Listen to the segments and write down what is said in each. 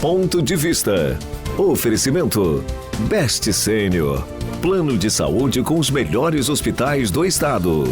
Ponto de Vista. Oferecimento Best Sênior. Plano de saúde com os melhores hospitais do estado.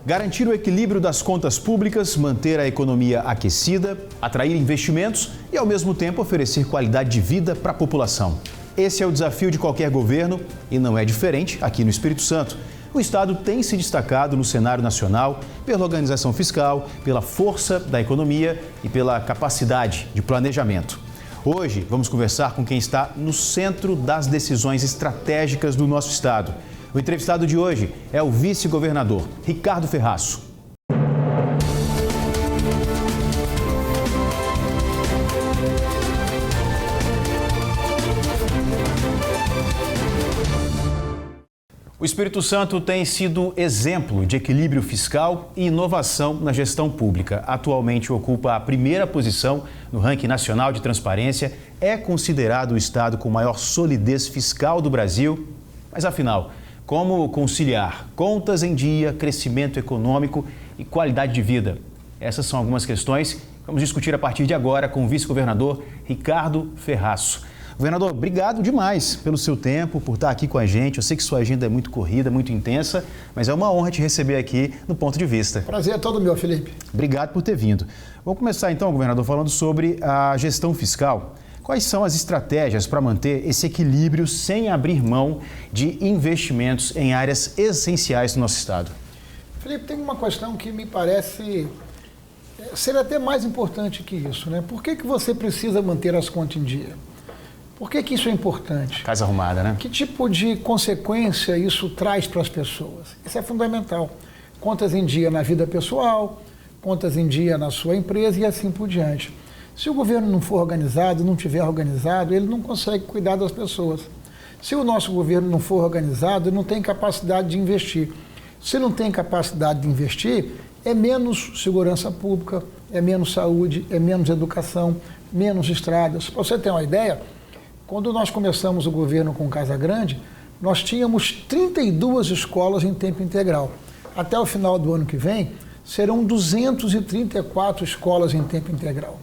Garantir o equilíbrio das contas públicas, manter a economia aquecida, atrair investimentos e, ao mesmo tempo, oferecer qualidade de vida para a população. Esse é o desafio de qualquer governo e não é diferente aqui no Espírito Santo. O estado tem se destacado no cenário nacional pela organização fiscal, pela força da economia e pela capacidade de planejamento. Hoje vamos conversar com quem está no centro das decisões estratégicas do nosso estado. O entrevistado de hoje é o vice-governador Ricardo Ferraço. O Espírito Santo tem sido exemplo de equilíbrio fiscal e inovação na gestão pública. Atualmente ocupa a primeira posição no ranking nacional de transparência, é considerado o estado com maior solidez fiscal do Brasil. Mas afinal, como conciliar contas em dia, crescimento econômico e qualidade de vida? Essas são algumas questões que vamos discutir a partir de agora com o vice-governador Ricardo Ferraço. Governador, obrigado demais pelo seu tempo, por estar aqui com a gente. Eu sei que sua agenda é muito corrida, muito intensa, mas é uma honra te receber aqui no Ponto de Vista. Prazer é todo meu, Felipe. Obrigado por ter vindo. Vamos começar então, governador, falando sobre a gestão fiscal. Quais são as estratégias para manter esse equilíbrio sem abrir mão de investimentos em áreas essenciais do nosso estado? Felipe, tem uma questão que me parece ser até mais importante que isso, né? Por que você precisa manter as contas em dia? Por que isso é importante? Casa arrumada, né? Que tipo de consequência isso traz para as pessoas? Isso é fundamental. Contas em dia na vida pessoal, contas em dia na sua empresa e assim por diante. Se o governo não for organizado, não tiver organizado, ele não consegue cuidar das pessoas. Se o nosso governo não for organizado, ele não tem capacidade de investir. Se não tem capacidade de investir, é menos segurança pública, é menos saúde, é menos educação, menos estradas. Para você ter uma ideia, quando nós começamos o governo com Casa Grande, nós tínhamos 32 escolas em tempo integral. Até o final do ano que vem, serão 234 escolas em tempo integral.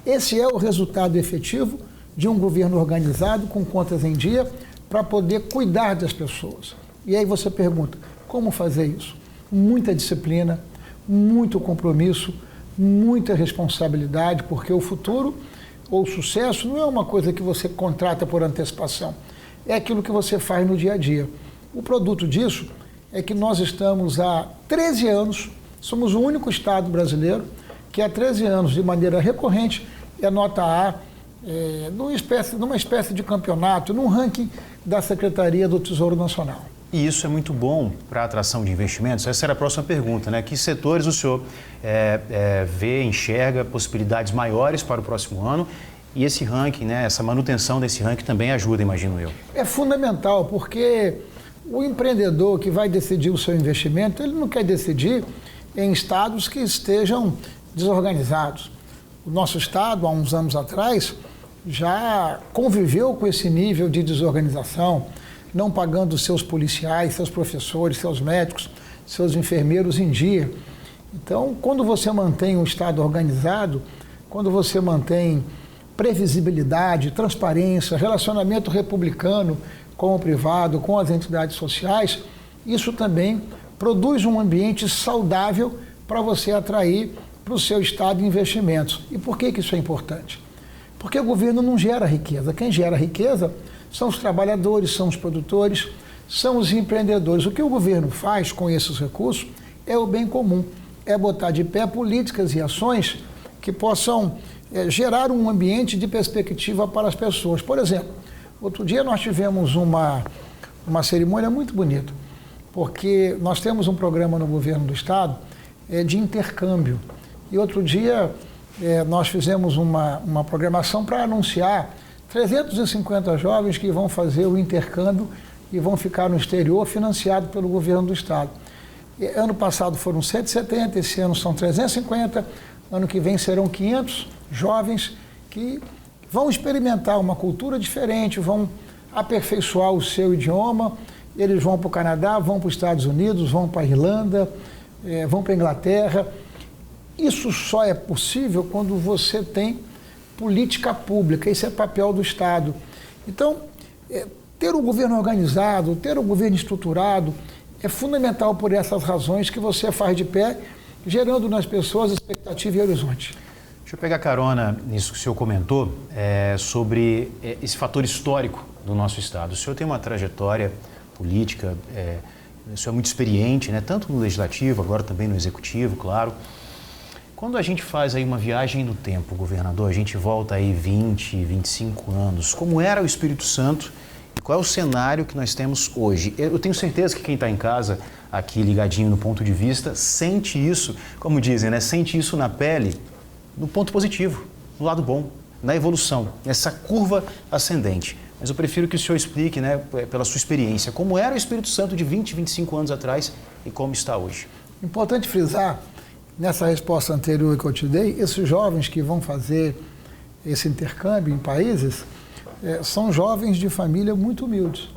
Esse é o resultado efetivo de um governo organizado, com contas em dia, para poder cuidar das pessoas. E aí você pergunta, como fazer isso? Muita disciplina, muito compromisso, muita responsabilidade, porque o futuro ou sucesso não é uma coisa que você contrata por antecipação, é aquilo que você faz no dia a dia. O produto disso é que nós estamos há 13 anos, somos o único estado brasileiro que há 13 anos, de maneira recorrente, é nota A, numa espécie de campeonato, num ranking da Secretaria do Tesouro Nacional. E isso é muito bom para a atração de investimentos? Essa era a próxima pergunta, né? Que setores o senhor vê, enxerga possibilidades maiores para o próximo ano? E esse ranking, né, essa manutenção desse ranking também ajuda, imagino eu. É fundamental, porque o empreendedor que vai decidir o seu investimento, ele não quer decidir em estados que estejam desorganizados. O nosso estado, há uns anos atrás, já conviveu com esse nível de desorganização, não pagando seus policiais, seus professores, seus médicos, seus enfermeiros em dia. Então, quando você mantém um estado organizado, quando você mantém previsibilidade, transparência, relacionamento republicano com o privado, com as entidades sociais, isso também produz um ambiente saudável para você atrair para o seu estado investimentos. E por que isso é importante? Porque o governo não gera riqueza. Quem gera riqueza são os trabalhadores, são os produtores, são os empreendedores. O que o governo faz com esses recursos é o bem comum, é botar de pé políticas e ações que possam gerar um ambiente de perspectiva para as pessoas. Por exemplo, outro dia nós tivemos uma cerimônia muito bonita, porque nós temos um programa no governo do estado de intercâmbio. E outro dia nós fizemos uma programação para anunciar 350 jovens que vão fazer o intercâmbio e vão ficar no exterior, financiado pelo governo do estado. Ano passado foram 170, esse ano são 350, ano que vem serão 500 jovens que vão experimentar uma cultura diferente, vão aperfeiçoar o seu idioma, eles vão para o Canadá, vão para os Estados Unidos, vão para a Irlanda, vão para a Inglaterra. Isso só é possível quando você tem política pública, esse é papel do Estado. Então, ter o governo organizado, ter o governo estruturado, é fundamental por essas razões que você faz de pé, gerando nas pessoas expectativa e horizonte. Deixa eu pegar carona nisso que o senhor comentou sobre esse fator histórico do nosso Estado. O senhor tem uma trajetória política, o senhor é muito experiente, né? Tanto no Legislativo, agora também no Executivo, claro. Quando a gente faz aí uma viagem no tempo, governador, a gente volta aí 20, 25 anos, como era o Espírito Santo e qual é o cenário que nós temos hoje? Eu tenho certeza que quem está em casa, aqui ligadinho no Ponto de Vista, sente isso, como dizem, né? Sente isso na pele, no ponto positivo, no lado bom, na evolução, nessa curva ascendente. Mas eu prefiro que o senhor explique, né, pela sua experiência, como era o Espírito Santo de 20, 25 anos atrás e como está hoje. Importante frisar, nessa resposta anterior que eu te dei, esses jovens que vão fazer esse intercâmbio em países são jovens de família muito humildes.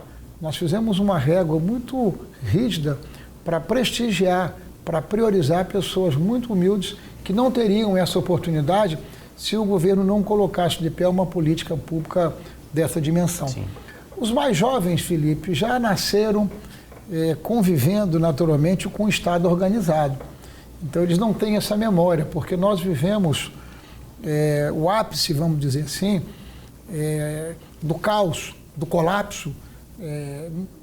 Nós fizemos uma régua muito rígida para prestigiar, para priorizar pessoas muito humildes que não teriam essa oportunidade se o governo não colocasse de pé uma política pública dessa dimensão. Sim. Os mais jovens, Felipe, já nasceram convivendo naturalmente com o Estado organizado. Então eles não têm essa memória, porque nós vivemos o ápice, vamos dizer assim, do caos, do colapso,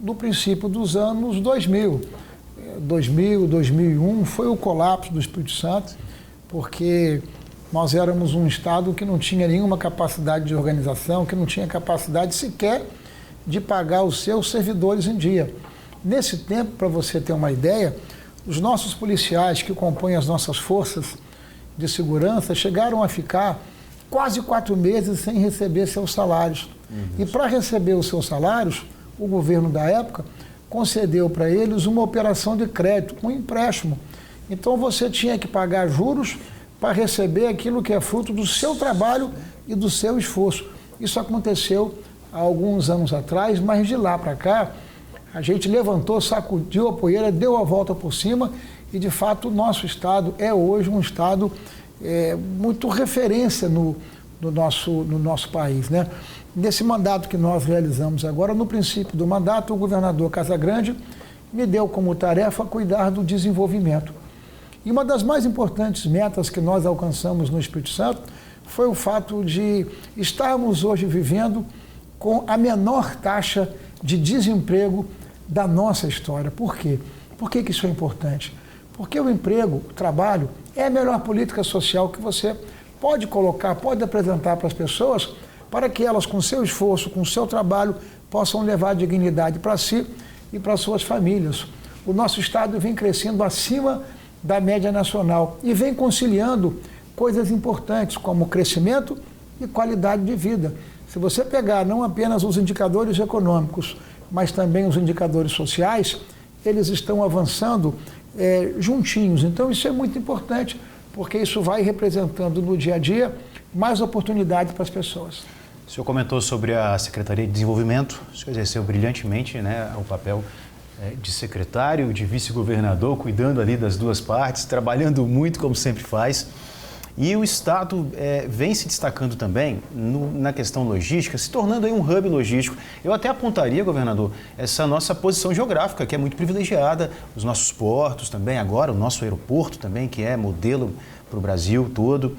no princípio dos anos 2000. 2001 foi o colapso do Espírito Santo, porque nós éramos um Estado que não tinha nenhuma capacidade de organização, que não tinha capacidade sequer de pagar os seus servidores em dia. Nesse tempo, para você ter uma ideia, os nossos policiais que compõem as nossas forças de segurança chegaram a ficar quase 4 meses sem receber seus salários. E para receber os seus salários, o governo da época concedeu para eles uma operação de crédito, um empréstimo. Então você tinha que pagar juros para receber aquilo que é fruto do seu trabalho e do seu esforço. Isso aconteceu há alguns anos atrás, mas de lá para cá, a gente levantou, sacudiu a poeira, deu a volta por cima e, de fato, o nosso Estado é hoje um Estado muito referência no nosso país, né? Nesse mandato que nós realizamos agora, no princípio do mandato, o governador Casagrande me deu como tarefa cuidar do desenvolvimento. E uma das mais importantes metas que nós alcançamos no Espírito Santo foi o fato de estarmos hoje vivendo com a menor taxa de desemprego da nossa história. Por quê? Por que isso é importante? Porque o emprego, o trabalho, é a melhor política social que você pode colocar, pode apresentar para as pessoas, para que elas, com seu esforço, com seu trabalho, possam levar dignidade para si e para suas famílias. O nosso Estado vem crescendo acima da média nacional e vem conciliando coisas importantes, como crescimento e qualidade de vida. Se você pegar não apenas os indicadores econômicos, mas também os indicadores sociais, eles estão avançando juntinhos. Então isso é muito importante, porque isso vai representando no dia a dia mais oportunidade para as pessoas. O senhor comentou sobre a Secretaria de Desenvolvimento, o senhor exerceu brilhantemente, né, o papel de secretário, de vice-governador, cuidando ali das duas partes, trabalhando muito como sempre faz. E o Estado vem se destacando também na questão logística, se tornando aí um hub logístico. Eu até apontaria, governador, essa nossa posição geográfica, que é muito privilegiada, os nossos portos também, agora o nosso aeroporto também, que é modelo para o Brasil todo.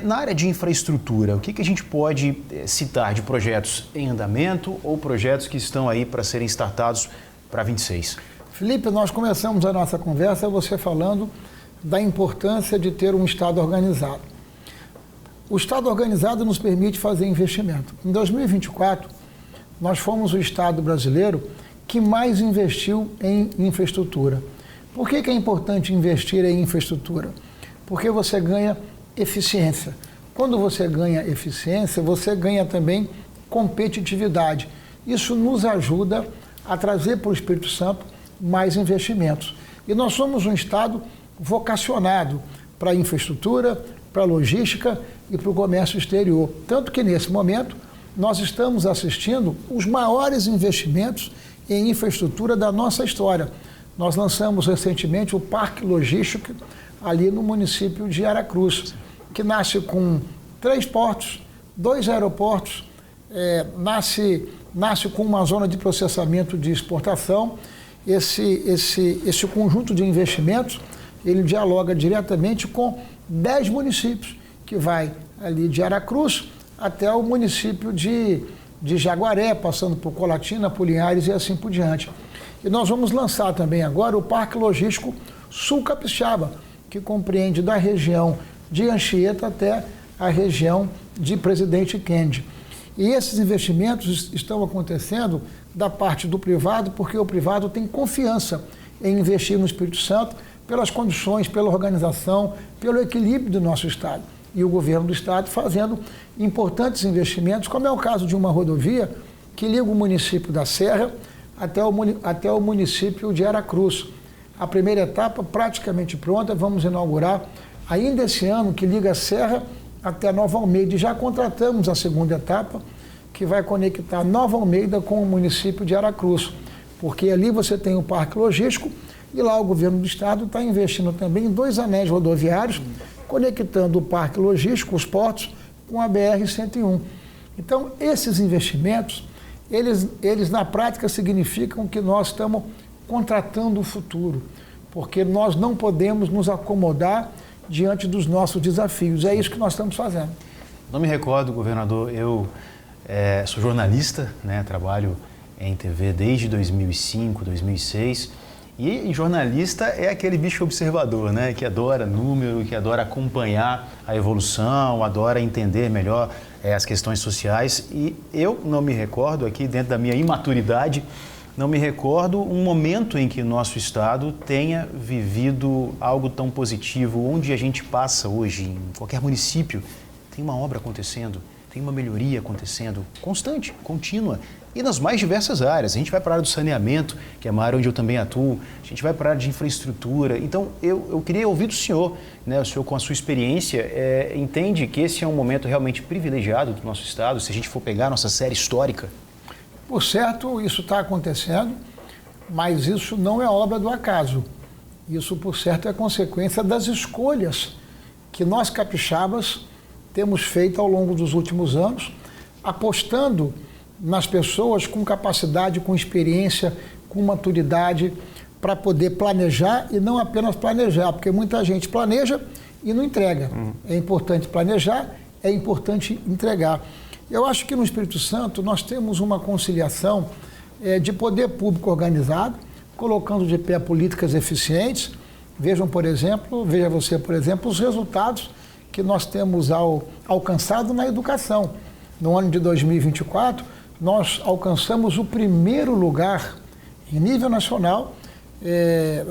Na área de infraestrutura, o que a gente pode citar de projetos em andamento ou projetos que estão aí para serem startados para 26? Felipe, nós começamos a nossa conversa você falando da importância de ter um Estado organizado. O Estado organizado nos permite fazer investimento. Em 2024, nós fomos o Estado brasileiro que mais investiu em infraestrutura. Por que é importante investir em infraestrutura? Porque você ganha eficiência. Quando você ganha eficiência, você ganha também competitividade. Isso nos ajuda a trazer para o Espírito Santo mais investimentos. E nós somos um Estado vocacionado para a infraestrutura, para a logística e para o comércio exterior. Tanto que, nesse momento, nós estamos assistindo os maiores investimentos em infraestrutura da nossa história. Nós lançamos recentemente o Parque Logístico ali no município de Aracruz, que nasce com 3 portos, 2 aeroportos, nasce com uma zona de processamento de exportação. Esse conjunto de investimentos, ele dialoga diretamente com 10 municípios, que vai ali de Aracruz até o município de Jaguaré, passando por Colatina, por Linhares e assim por diante. E nós vamos lançar também agora o Parque Logístico Sul Capixaba, que compreende da região de Anchieta até a região de Presidente Kennedy. E esses investimentos estão acontecendo da parte do privado, porque o privado tem confiança em investir no Espírito Santo pelas condições, pela organização, pelo equilíbrio do nosso Estado. E o governo do Estado fazendo importantes investimentos, como é o caso de uma rodovia que liga o município da Serra até o município de Aracruz. A primeira etapa praticamente pronta, vamos inaugurar ainda esse ano, que liga a Serra até Nova Almeida. E já contratamos a segunda etapa, que vai conectar Nova Almeida com o município de Aracruz, porque ali você tem o Parque Logístico e lá o governo do Estado está investindo também em 2 anéis rodoviários, conectando o Parque Logístico, os portos, com a BR-101. Então, esses investimentos, eles na prática significam que nós estamos contratando o futuro, porque nós não podemos nos acomodar diante dos nossos desafios. É isso que nós estamos fazendo. Não me recordo, governador, eu sou jornalista, né? Trabalho em TV desde 2005, 2006, e jornalista é aquele bicho observador, né? Que adora número, que adora acompanhar a evolução, adora entender melhor as questões sociais. E eu não me recordo aqui, dentro da minha imaturidade, não me recordo um momento em que o nosso Estado tenha vivido algo tão positivo. Onde a gente passa hoje, em qualquer município, tem uma obra acontecendo, tem uma melhoria acontecendo, constante, contínua, e nas mais diversas áreas. A gente vai para a área do saneamento, que é uma área onde eu também atuo, a gente vai para a área de infraestrutura. Então, eu queria ouvir do senhor, né, o senhor com a sua experiência, entende que esse é um momento realmente privilegiado do nosso Estado, se a gente for pegar a nossa série histórica? Por certo, isso está acontecendo, mas isso não é obra do acaso. Isso, por certo, é consequência das escolhas que nós capixabas temos feito ao longo dos últimos anos, apostando nas pessoas com capacidade, com experiência, com maturidade, para poder planejar e não apenas planejar, porque muita gente planeja e não entrega. É importante planejar, é importante entregar. Eu acho que no Espírito Santo nós temos uma conciliação de poder público organizado, colocando de pé políticas eficientes. Veja você, por exemplo, os resultados que nós temos alcançado na educação. No ano de 2024, nós alcançamos o primeiro lugar em nível nacional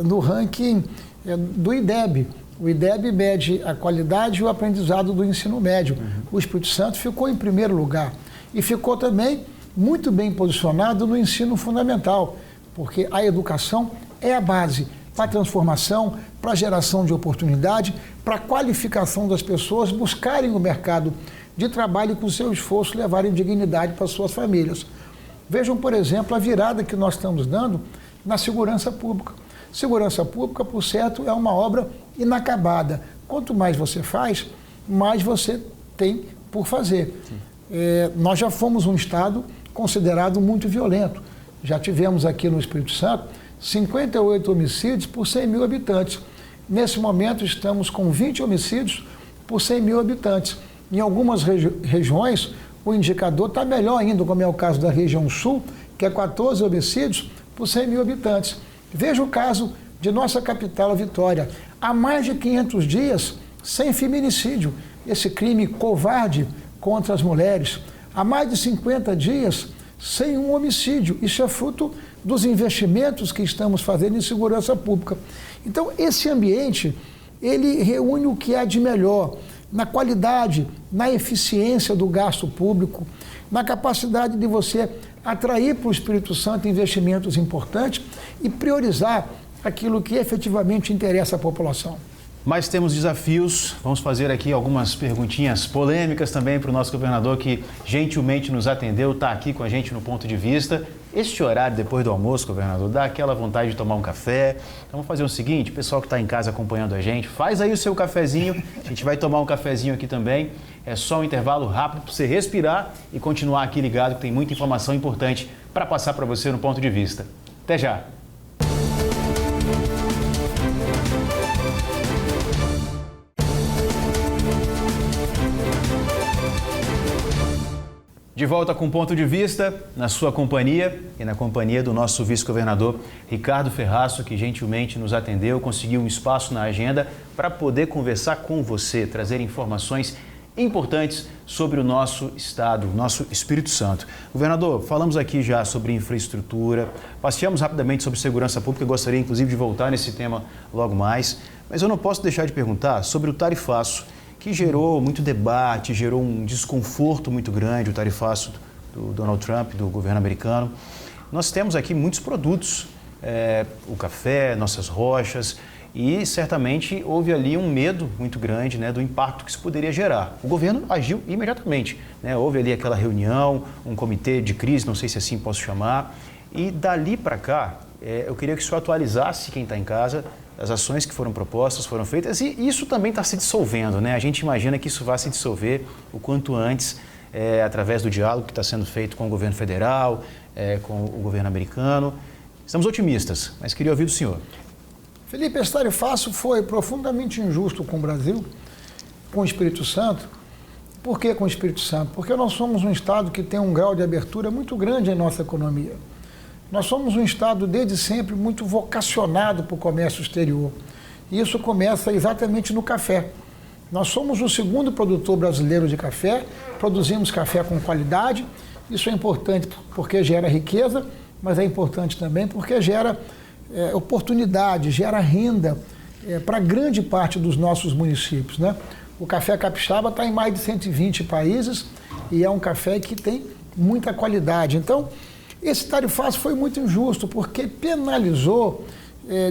no ranking do IDEB. O IDEB mede a qualidade e o aprendizado do ensino médio. O Espírito Santo ficou em primeiro lugar e ficou também muito bem posicionado no ensino fundamental, porque a educação é a base para a transformação, para a geração de oportunidade, para a qualificação das pessoas buscarem o mercado de trabalho e, com seu esforço, levarem dignidade para suas famílias. Vejam, por exemplo, a virada que nós estamos dando na segurança pública. Segurança pública, por certo, é uma obra inacabada. Quanto mais você faz, mais você tem por fazer. Nós já fomos um Estado considerado muito violento. Já tivemos aqui no Espírito Santo 58 homicídios por 100 mil habitantes. Nesse momento, estamos com 20 homicídios por 100 mil habitantes. Em algumas regiões, o indicador está melhor ainda, como é o caso da região sul, que é 14 homicídios por 100 mil habitantes. Veja o caso de nossa capital, Vitória. Há mais de 500 dias sem feminicídio, esse crime covarde contra as mulheres. Há mais de 50 dias sem um homicídio. Isso é fruto dos investimentos que estamos fazendo em segurança pública. Então, esse ambiente, ele reúne o que há de melhor na qualidade, na eficiência do gasto público, na capacidade de você atrair para o Espírito Santo investimentos importantes e priorizar aquilo que efetivamente interessa à população. Mas temos desafios, vamos fazer aqui algumas perguntinhas polêmicas também para o nosso governador, que gentilmente nos atendeu, está aqui com a gente no Ponto de Vista. Este horário, depois do almoço, governador, dá aquela vontade de tomar um café. Então vamos fazer o seguinte, pessoal que está em casa acompanhando a gente, faz aí o seu cafezinho, a gente vai tomar um cafezinho aqui também. É só um intervalo rápido para você respirar e continuar aqui ligado, que tem muita informação importante para passar para você no Ponto de Vista. Até já! De volta com Ponto de Vista, na sua companhia e na companhia do nosso vice-governador Ricardo Ferraço, que gentilmente nos atendeu, conseguiu um espaço na agenda para poder conversar com você, trazer informações importantes sobre o nosso estado, o nosso Espírito Santo. Governador, falamos aqui já sobre infraestrutura, passeamos rapidamente sobre segurança pública, eu gostaria inclusive de voltar nesse tema logo mais, mas eu não posso deixar de perguntar sobre o tarifaço, que gerou muito debate, gerou um desconforto muito grande, o tarifaço do Donald Trump, do governo americano. Nós temos aqui muitos produtos, o café, nossas rochas, e certamente houve ali um medo muito grande, né, do impacto que isso poderia gerar. O governo agiu imediatamente, né? Houve ali aquela reunião, um comitê de crise, não sei se assim posso chamar, e dali para cá, eu queria que o senhor atualizasse quem está em casa, as ações que foram propostas, foram feitas, e isso também está se dissolvendo, né? A gente imagina que isso vai se dissolver o quanto antes, através do diálogo que está sendo feito com o governo federal, com o governo americano. Estamos otimistas, mas queria ouvir do senhor. Felipe, esse tarifaço foi profundamente injusto com o Brasil, com o Espírito Santo. Por que com o Espírito Santo? Porque nós somos um estado que tem um grau de abertura muito grande em nossa economia. Nós somos um estado, desde sempre, muito vocacionado para o comércio exterior. E isso começa exatamente no café. Nós somos o segundo produtor brasileiro de café, produzimos café com qualidade. Isso é importante porque gera riqueza, mas é importante também porque gera oportunidade, gera renda para grande parte dos nossos municípios, né? O café capixaba está em mais de 120 países e é um café que tem muita qualidade. Então, esse tarifaço foi muito injusto, porque penalizou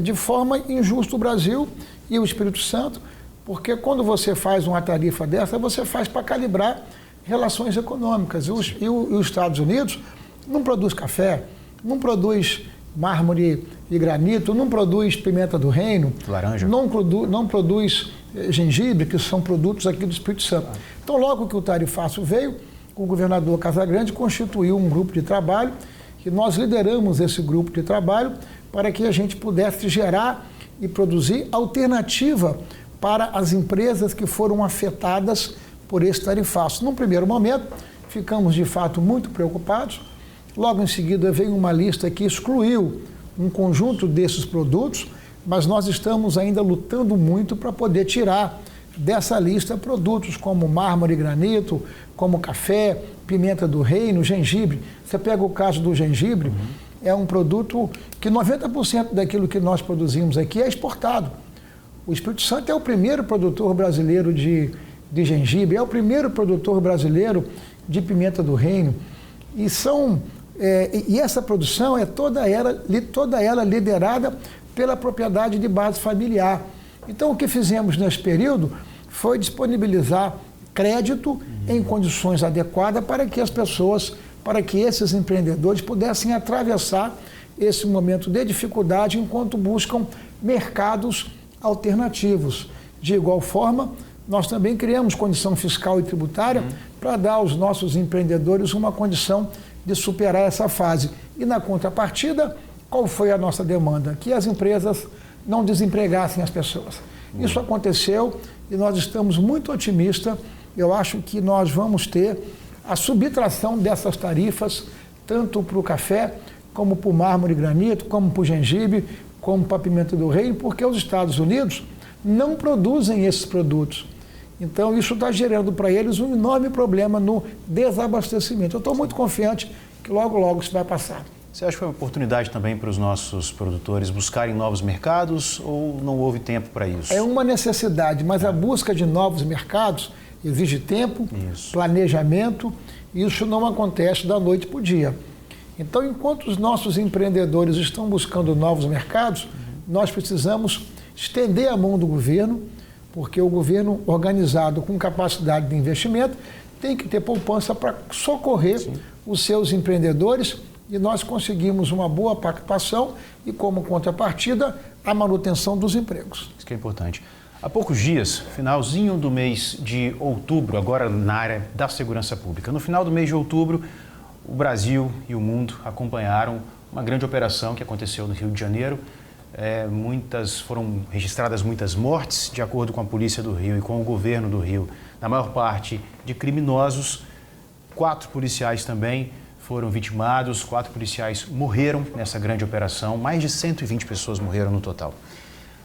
de forma injusta o Brasil e o Espírito Santo, porque quando você faz uma tarifa dessa, você faz para calibrar relações econômicas. E os Estados Unidos não produz café, não produz mármore e granito, não produz pimenta do reino, laranja, não produz gengibre, que são produtos aqui do Espírito Santo. Então, logo que o tarifaço veio, o governador Casagrande constituiu um grupo de trabalho, que nós lideramos esse grupo de trabalho para que a gente pudesse gerar e produzir alternativa para as empresas que foram afetadas por esse tarifaço. Num primeiro momento, ficamos de fato muito preocupados. Logo em seguida veio uma lista que excluiu um conjunto desses produtos, mas nós estamos ainda lutando muito para poder tirar dessa lista produtos como mármore e granito, como café, pimenta do reino, gengibre. Você pega o caso do gengibre, é um produto que 90% daquilo que nós produzimos aqui é exportado. O Espírito Santo é o primeiro produtor brasileiro de gengibre, é o primeiro produtor brasileiro de pimenta do reino. E essa produção é toda ela liderada pela propriedade de base familiar. Então, o que fizemos nesse período foi disponibilizar crédito em condições adequadas para que as pessoas, para que esses empreendedores pudessem atravessar esse momento de dificuldade enquanto buscam mercados alternativos. De igual forma, nós também criamos condição fiscal e tributária para dar aos nossos empreendedores uma condição de superar essa fase. E na contrapartida, qual foi a nossa demanda? Que as empresas não desempregassem as pessoas. Isso aconteceu e nós estamos muito otimistas. Eu acho que nós vamos ter a subtração dessas tarifas, tanto para o café, como para o mármore e granito, como para o gengibre, como para a pimenta do reino, porque os Estados Unidos não produzem esses produtos. Então, isso está gerando para eles um enorme problema no desabastecimento. Eu estou muito confiante que logo, logo isso vai passar. Você acha que foi uma oportunidade também para os nossos produtores buscarem novos mercados ou não houve tempo para isso? É uma necessidade, mas a busca de novos mercados exige tempo, planejamento, e isso não acontece da noite para o dia. Então, enquanto os nossos empreendedores estão buscando novos mercados, nós precisamos estender a mão do governo, porque o governo organizado com capacidade de investimento tem que ter poupança para socorrer os seus empreendedores e nós conseguimos uma boa pactuação e, como contrapartida, a manutenção dos empregos. Isso que é importante. Há poucos dias, finalzinho do mês de outubro, agora na área da segurança pública, no final do mês de outubro, o Brasil e o mundo acompanharam uma grande operação que aconteceu no Rio de Janeiro. Foram registradas muitas mortes, de acordo com a Polícia do Rio e com o governo do Rio, na maior parte de criminosos. 4 policiais também foram vitimados, 4 policiais morreram nessa grande operação, mais de 120 pessoas morreram no total.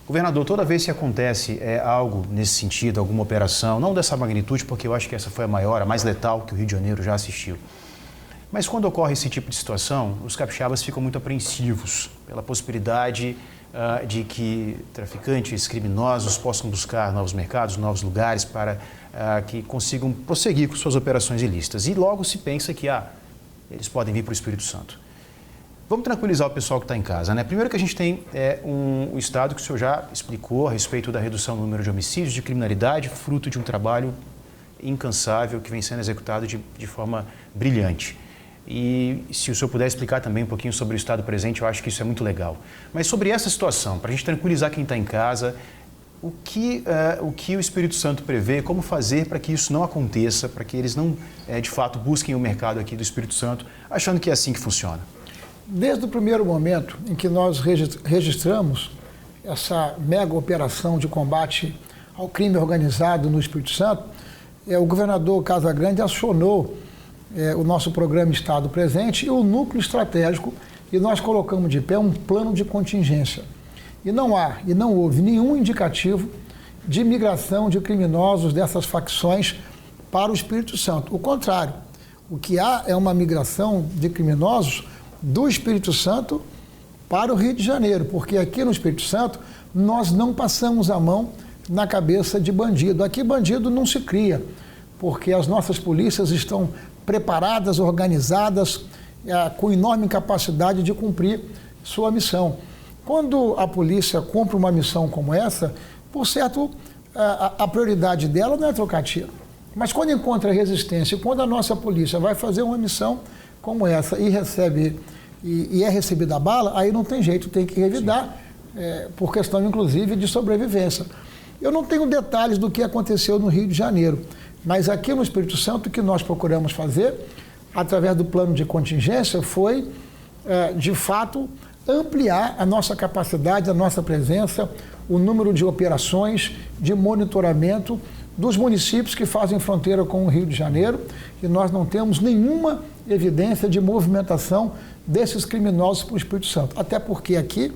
Governador, toda vez que acontece algo nesse sentido, alguma operação, não dessa magnitude, porque eu acho que essa foi a maior, a mais letal que o Rio de Janeiro já assistiu. Mas quando ocorre esse tipo de situação, os capixabas ficam muito apreensivos pela possibilidade de que traficantes, criminosos possam buscar novos mercados, novos lugares para que consigam prosseguir com suas operações ilícitas. E logo se pensa que eles podem vir para o Espírito Santo. Vamos tranquilizar o pessoal que está em casa, né? Primeiro que a gente tem o estado que o senhor já explicou a respeito da redução do número de homicídios, de criminalidade, fruto de um trabalho incansável que vem sendo executado de forma brilhante. E se o senhor puder explicar também um pouquinho sobre o estado presente, eu acho que isso é muito legal. Mas sobre essa situação, para a gente tranquilizar quem está em casa, o que o Espírito Santo prevê, como fazer para que isso não aconteça, para que eles não, de fato, busquem o mercado aqui do Espírito Santo, achando que é assim que funciona? Desde o primeiro momento em que nós registramos essa mega operação de combate ao crime organizado no Espírito Santo, o governador Casagrande acionou o nosso programa Estado Presente e o núcleo estratégico, e nós colocamos de pé um plano de contingência. E não houve nenhum indicativo de migração de criminosos dessas facções para o Espírito Santo. O contrário, o que há é uma migração de criminosos do Espírito Santo para o Rio de Janeiro, porque aqui no Espírito Santo nós não passamos a mão na cabeça de bandido. Aqui bandido não se cria, porque as nossas polícias estão preparadas, organizadas, com enorme capacidade de cumprir sua missão. Quando a polícia cumpre uma missão como essa, por certo, a prioridade dela não é trocar tiro. Mas quando encontra resistência, quando a nossa polícia vai fazer uma missão como essa e é recebida a bala, aí não tem jeito, tem que revidar, por questão, inclusive, de sobrevivência. Eu não tenho detalhes do que aconteceu no Rio de Janeiro, mas aqui no Espírito Santo, o que nós procuramos fazer, através do plano de contingência, foi, de fato, ampliar a nossa capacidade, a nossa presença, o número de operações, de monitoramento dos municípios que fazem fronteira com o Rio de Janeiro, e nós não temos nenhuma evidência de movimentação desses criminosos para o Espírito Santo. Até porque aqui,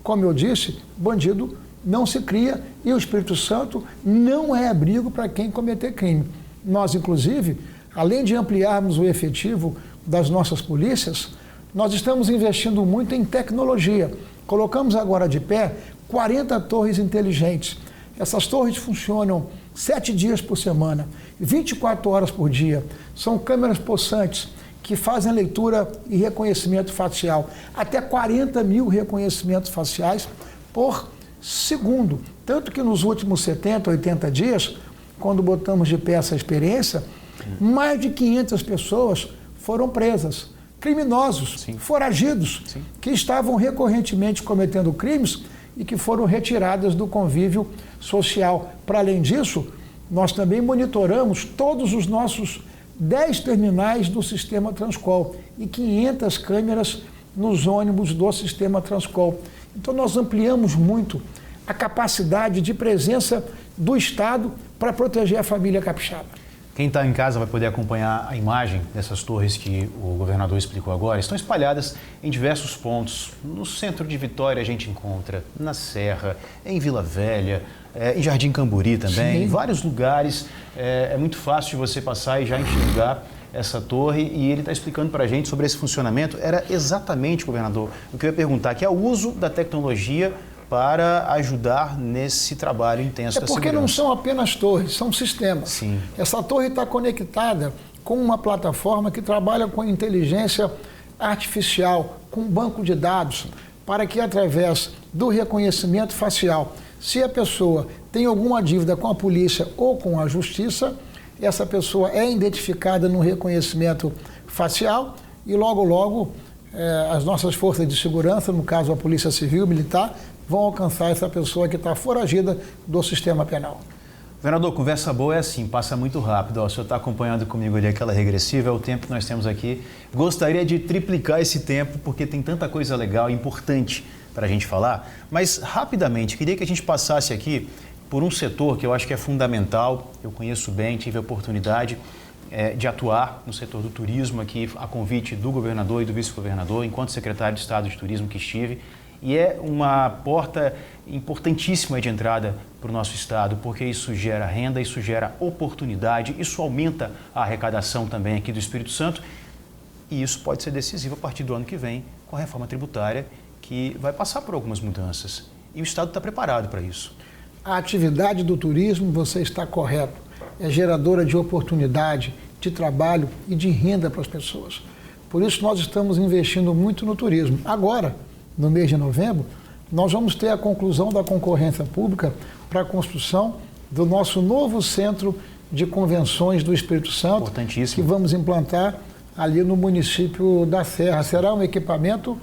como eu disse, bandido não se cria e o Espírito Santo não é abrigo para quem cometer crime. Nós, inclusive, além de ampliarmos o efetivo das nossas polícias, nós estamos investindo muito em tecnologia. Colocamos agora de pé 40 torres inteligentes. Essas torres funcionam 7 dias por semana, 24 horas por dia. São câmeras possantes que fazem leitura e reconhecimento facial. Até 40 mil reconhecimentos faciais por segundo. Tanto que nos últimos 70, 80 dias, quando botamos de pé essa experiência, mais de 500 pessoas foram presas. Criminosos, Sim. foragidos, Sim. que estavam recorrentemente cometendo crimes e que foram retiradas do convívio social. Para além disso, nós também monitoramos todos os nossos 10 terminais do sistema Transcol e 500 câmeras nos ônibus do sistema Transcol. Então nós ampliamos muito a capacidade de presença do Estado para proteger a família capixaba. Quem está em casa vai poder acompanhar a imagem dessas torres que o governador explicou agora. Estão espalhadas em diversos pontos. No centro de Vitória a gente encontra, na Serra, em Vila Velha, em Jardim Camburi também, Sim. em vários lugares. É muito fácil de você passar e já enxergar essa torre, e ele está explicando para a gente sobre esse funcionamento. Era exatamente, governador, o que eu ia perguntar, que é o uso da tecnologia para ajudar nesse trabalho intenso da segurança. Porque não são apenas torres, são sistemas. Sim. Essa torre está conectada com uma plataforma que trabalha com inteligência artificial, com um banco de dados, para que através do reconhecimento facial, se a pessoa tem alguma dívida com a polícia ou com a justiça, essa pessoa é identificada no reconhecimento facial e logo as nossas forças de segurança, no caso a Polícia Civil, Militar, vão alcançar essa pessoa que está foragida do sistema penal. Governador, conversa boa é assim, passa muito rápido. O senhor está acompanhando comigo ali aquela regressiva, é o tempo que nós temos aqui. Gostaria de triplicar esse tempo, porque tem tanta coisa legal e importante para a gente falar. Mas, rapidamente, queria que a gente passasse aqui por um setor que eu acho que é fundamental. Eu conheço bem, tive a oportunidade de atuar no setor do turismo aqui, a convite do governador e do vice-governador, enquanto secretário de Estado de Turismo que estive. E é uma porta importantíssima de entrada para o nosso estado, porque isso gera renda, isso gera oportunidade, isso aumenta a arrecadação também aqui do Espírito Santo. E isso pode ser decisivo a partir do ano que vem, com a reforma tributária, que vai passar por algumas mudanças. E o estado está preparado para isso. A atividade do turismo, você está correto, é geradora de oportunidade, de trabalho e de renda para as pessoas. Por isso nós estamos investindo muito no turismo. Agora, no mês de novembro, nós vamos ter a conclusão da concorrência pública para a construção do nosso novo centro de convenções do Espírito Santo, que vamos implantar ali no município da Serra. Será um equipamento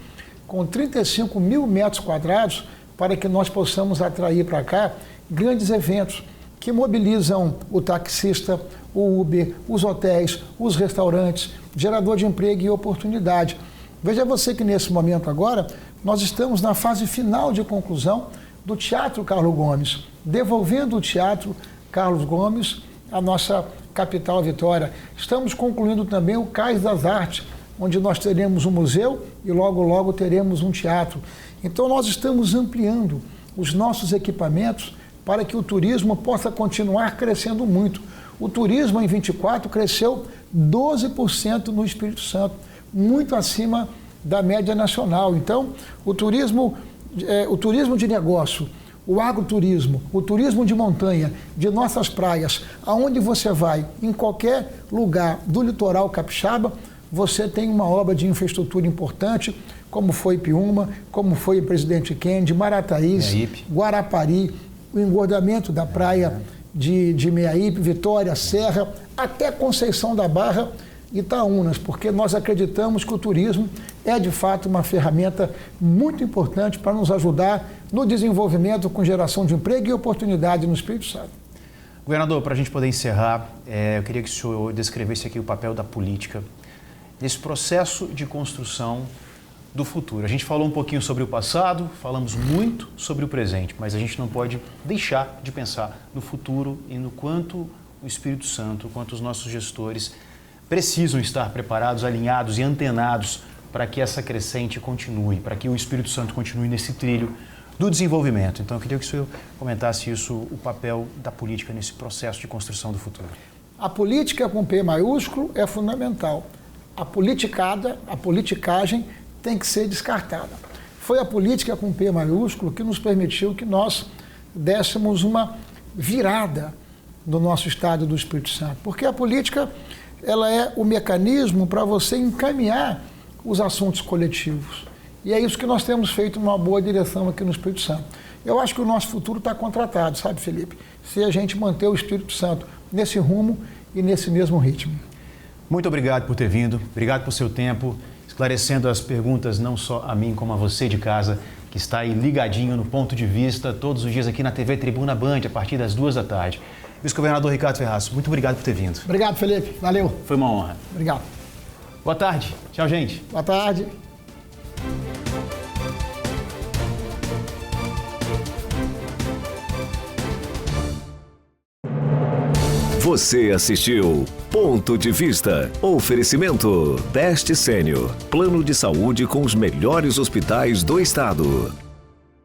com 35 mil metros quadrados para que nós possamos atrair para cá grandes eventos que mobilizam o taxista, o Uber, os hotéis, os restaurantes, gerador de emprego e oportunidade. Veja você que nesse momento agora, nós estamos na fase final de conclusão do Teatro Carlos Gomes, devolvendo o Teatro Carlos Gomes à nossa capital Vitória. Estamos concluindo também o Cais das Artes, onde nós teremos um museu e logo, logo teremos um teatro. Então nós estamos ampliando os nossos equipamentos para que o turismo possa continuar crescendo muito. O turismo em 24 cresceu 12% no Espírito Santo, muito acima da média nacional. Então, o turismo de negócio, o agroturismo, o turismo de montanha, de nossas praias, aonde você vai, em qualquer lugar do litoral capixaba, você tem uma obra de infraestrutura importante, como foi Piúma, como foi Presidente Kennedy, Marataízes, Guarapari, o engordamento da praia de Meaípe, Vitória, Serra, até Conceição da Barra, Itaúnas, porque nós acreditamos que o turismo é de fato uma ferramenta muito importante para nos ajudar no desenvolvimento com geração de emprego e oportunidade no Espírito Santo. Governador, para a gente poder encerrar, eu queria que o senhor descrevesse aqui o papel da política nesse processo de construção do futuro. A gente falou um pouquinho sobre o passado, falamos muito sobre o presente, mas a gente não pode deixar de pensar no futuro e no quanto o Espírito Santo, quanto os nossos gestores precisam estar preparados, alinhados e antenados para que essa crescente continue, para que o Espírito Santo continue nesse trilho do desenvolvimento. Então, eu queria que o senhor comentasse isso, o papel da política nesse processo de construção do futuro. A política com P maiúsculo é fundamental. A politicagem tem que ser descartada. Foi a política com P maiúsculo que nos permitiu que nós dessemos uma virada no nosso estado do Espírito Santo. Porque a política, ela é o mecanismo para você encaminhar os assuntos coletivos. E é isso que nós temos feito uma boa direção aqui no Espírito Santo. Eu acho que o nosso futuro está contratado, sabe, Felipe? Se a gente manter o Espírito Santo nesse rumo e nesse mesmo ritmo. Muito obrigado por ter vindo, obrigado por seu tempo, esclarecendo as perguntas não só a mim, como a você de casa, que está aí ligadinho no Ponto de Vista, todos os dias aqui na TV Tribuna Band, a partir das 2 da tarde. Vice-governador Ricardo Ferraz, muito obrigado por ter vindo. Obrigado, Felipe. Valeu. Foi uma honra. Obrigado. Boa tarde. Tchau, gente. Boa tarde. Você assistiu Ponto de Vista. Oferecimento Best Sênior. Plano de saúde com os melhores hospitais do estado.